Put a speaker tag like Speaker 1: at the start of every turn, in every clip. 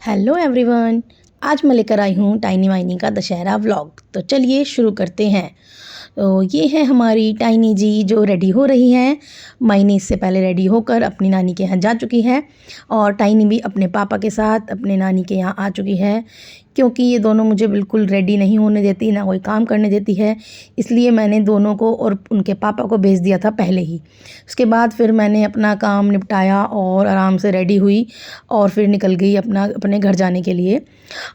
Speaker 1: Hello everyone. आज मैं लेकर आई हूँ टाइनी वाइनी का दशहरा व्लॉग। तो चलिए शुरू करते हैं। तो ये है हमारी टाइनी जी जो रेडी हो रही हैं। माइनी इससे पहले रेडी होकर अपनी नानी के यहाँ जा चुकी है और टाइनी भी अपने पापा के साथ अपने नानी के यहाँ आ चुकी है, क्योंकि ये दोनों मुझे बिल्कुल रेडी नहीं होने देती, ना कोई काम करने देती है। इसलिए मैंने दोनों को और उनके पापा को भेज दिया था पहले ही। उसके बाद फिर मैंने अपना काम निपटाया और आराम से रेडी हुई और फिर निकल गई अपने घर जाने के लिए।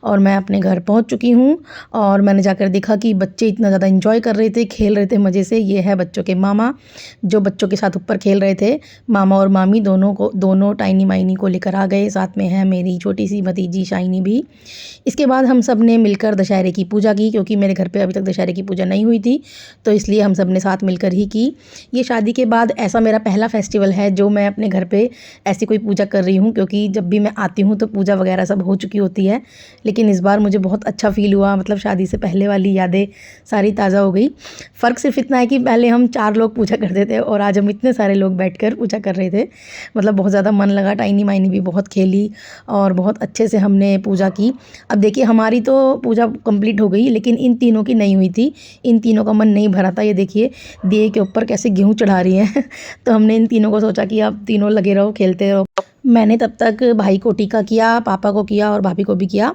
Speaker 1: और मैं अपने घर पहुंच चुकी हूं और मैंने जाकर देखा कि बच्चे इतना ज़्यादा एंजॉय कर रहे थे, खेल रहे थे मज़े से। ये है बच्चों के मामा जो बच्चों के साथ ऊपर खेल रहे थे। मामा और मामी दोनों टाइनी माइनी को लेकर आ गए। साथ में है मेरी छोटी सी भतीजी शाइनी भी। इसके बाद हम सब ने मिलकर दशहरे की पूजा की, क्योंकि मेरे घर पे अभी तक दशहरे की पूजा नहीं हुई थी, तो इसलिए हम सब ने साथ मिलकर ही की। ये शादी के बाद ऐसा मेरा पहला फेस्टिवल है जो मैं अपने घर पे ऐसी कोई पूजा कर रही हूँ, क्योंकि जब भी मैं आती हूँ तो पूजा वगैरह सब हो चुकी होती है। लेकिन इस बार मुझे बहुत अच्छा फ़ील हुआ, मतलब शादी से पहले वाली यादें सारी ताज़ा हो गई। फ़र्क सिर्फ इतना है कि पहले हम 4 लोग पूजा करते थे और आज हम इतने सारे लोग बैठकर पूजा कर रहे थे। मतलब बहुत ज़्यादा मन लगा। टाइनी माइनी भी बहुत खेली और बहुत अच्छे से हमने पूजा की। अब देखिए हमारी तो पूजा कंप्लीट हो गई, लेकिन इन तीनों की नहीं हुई थी। इन तीनों का मन नहीं भरा था। ये देखिए दिए के ऊपर कैसे गेहूँ चढ़ा रही हैं तो हमने इन तीनों को सोचा कि आप तीनों लगे रहो, खेलते रहो। मैंने तब तक भाई को टीका किया, पापा को किया और भाभी को भी किया।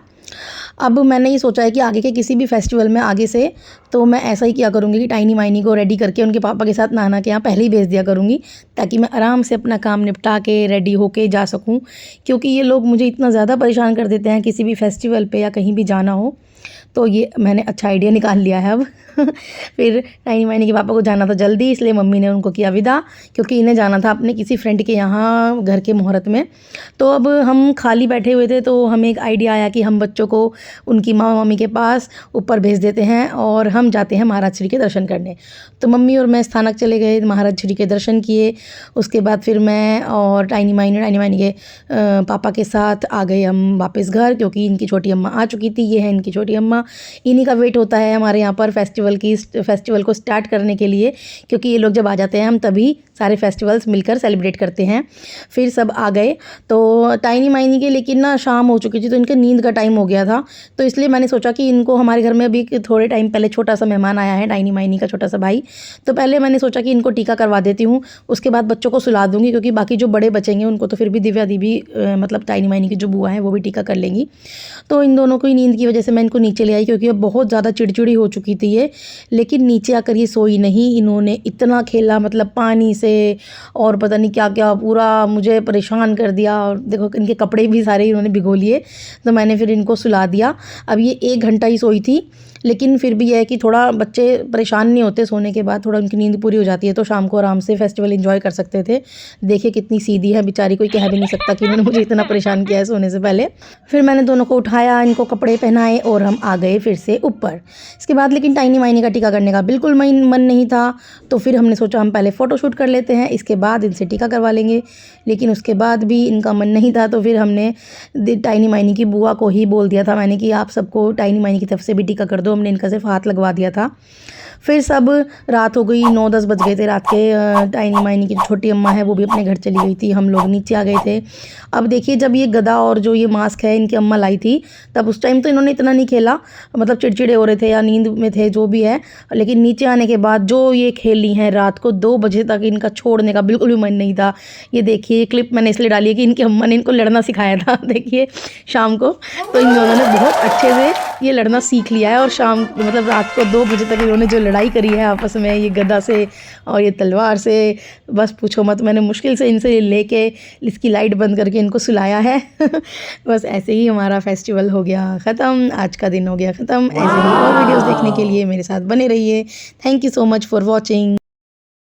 Speaker 1: अब मैंने ये सोचा है कि आगे के किसी भी फेस्टिवल में आगे से तो मैं ऐसा ही किया करूँगी कि टाइनी माइनी को रेडी करके उनके पापा के साथ नाना के यहाँ पहले ही भेज दिया करूँगी, ताकि मैं आराम से अपना काम निपटा के रेडी होके जा सकूँ। क्योंकि ये लोग मुझे इतना ज़्यादा परेशान कर देते हैं किसी भी फेस्टिवल पे या कहीं भी जाना हो। तो ये मैंने अच्छा आइडिया निकाल लिया है अब फिर टाइनी माइनी के पापा को जाना था जल्दी, इसलिए मम्मी ने उनको किया विदा, क्योंकि इन्हें जाना था अपने किसी फ्रेंड के यहाँ घर के मुहूर्त में। तो अब हम खाली बैठे हुए थे तो हमें एक आइडिया आया कि हम बच्चों को उनकी मामा मामी के पास ऊपर भेज देते हैं और हम जाते हैं महाराज श्री के दर्शन करने। तो मम्मी और मैं स्थानक चले गए, महाराज श्री के दर्शन किए। उसके बाद फिर मैं और टाइनी माइनी के पापा के साथ आ गए हम वापस घर, क्योंकि इनकी छोटी अम्मा आ चुकी थी। ये है इनकी छोटी अम्मा। इन्हीं का वेट होता है हमारे यहाँ पर फेस्टिवल को स्टार्ट करने के लिए, क्योंकि ये लोग जब आ जाते हैं हम तभी सारे फेस्टिवल्स मिलकर सेलिब्रेट करते हैं। फिर सब आ गए तो टाइनी माइनी के लेकिन ना शाम हो चुकी थी, तो इनके नींद का टाइम हो गया था। तो इसलिए मैंने सोचा कि इनको हमारे घर में अभी थोड़े टाइम पहले छोटा सा मेहमान आया है, टाइनी माइनी का छोटा सा भाई। तो पहले मैंने सोचा कि इनको टीका करवा देती हूँ, उसके बाद बच्चों को सुला दूँगी, क्योंकि बाकी जो बड़े बचेंगे उनको तो फिर भी दिव्या दी भी मतलब टाइनी माइनी की जो बुआ है वो भी टीका कर लेंगी। तो इन दोनों को ही नींद की वजह से मैं इनको नीचे ले आई, क्योंकि अब बहुत ज़्यादा चिड़चिड़ी हो चुकी थी ये। लेकिन नीचे आकर ये सोई नहीं। इन्होंने इतना खेला, मतलब पानी से और पता नहीं क्या क्या, पूरा मुझे परेशान कर दिया। और देखो इनके कपड़े भी सारे इन्होंने भिगो लिए। तो मैंने फिर इनको सुला दिया। अब ये 1 घंटा ही सोई थी, लेकिन फिर भी यह है कि थोड़ा बच्चे परेशान नहीं होते सोने के बाद, थोड़ा उनकी नींद पूरी हो जाती है, तो शाम को आराम से फेस्टिवल एंजॉय कर सकते थे। देखिए कितनी सीधी है बेचारी, कोई कह भी नहीं सकता कि इन्होंने मुझे इतना परेशान किया है सोने से पहले। फिर मैंने दोनों को उठाया, इनको कपड़े पहनाए और हम आ गए फिर से ऊपर। इसके बाद लेकिन टाइनी माइनी का टीका करने का बिल्कुल मन नहीं था, तो फिर हमने सोचा हम पहले फ़ोटोशूट कर लेते हैं, इसके बाद इनसे टीका करवा लेंगे। लेकिन उसके बाद भी इनका मन नहीं था, तो फिर हमने टाइनी माइनी की बुआ को ही बोल दिया था मैंने कि आप सबको टाइनी माइनी की तरफ से भी टीका कर दो। हमने इनका सिर्फ हाथ लगवा दिया था। फिर सब रात हो गई, 9-10 बज गए थे रात के। टाइनी माइनी की छोटी अम्मा है वो भी अपने घर चली गई थी, हम लोग नीचे आ गए थे। अब देखिए जब ये गदा और जो ये मास्क है इनकी अम्मा लाई थी, तब उस टाइम तो इन्होंने इतना नहीं खेला, मतलब चिड़चिड़े हो रहे थे या नींद में थे जो भी है। लेकिन नीचे आने के बाद जो ये खेली हैं रात को 2 बजे तक, इनका छोड़ने का बिल्कुल भी मन नहीं था। ये देखिए क्लिप मैंने इसलिए डाली है कि इनकी अम्मा ने इनको लड़ना सिखाया था देखिए शाम को। तो इन दोनों ने बहुत अच्छे से ये लड़ना सीख लिया है और शाम मतलब रात को 2 बजे तक इन्होंने जो लड़ाई करी है आपस में, ये गदा से और ये तलवार से, बस पूछो मत। मैंने मुश्किल से इनसे लेके इसकी लाइट बंद करके इनको सुलाया है बस ऐसे ही हमारा फेस्टिवल हो गया ख़त्म, आज का दिन हो गया ख़त्म। ऐसे ही और वीडियोस देखने के लिए मेरे साथ बने रहिए। Thank you so much for watching.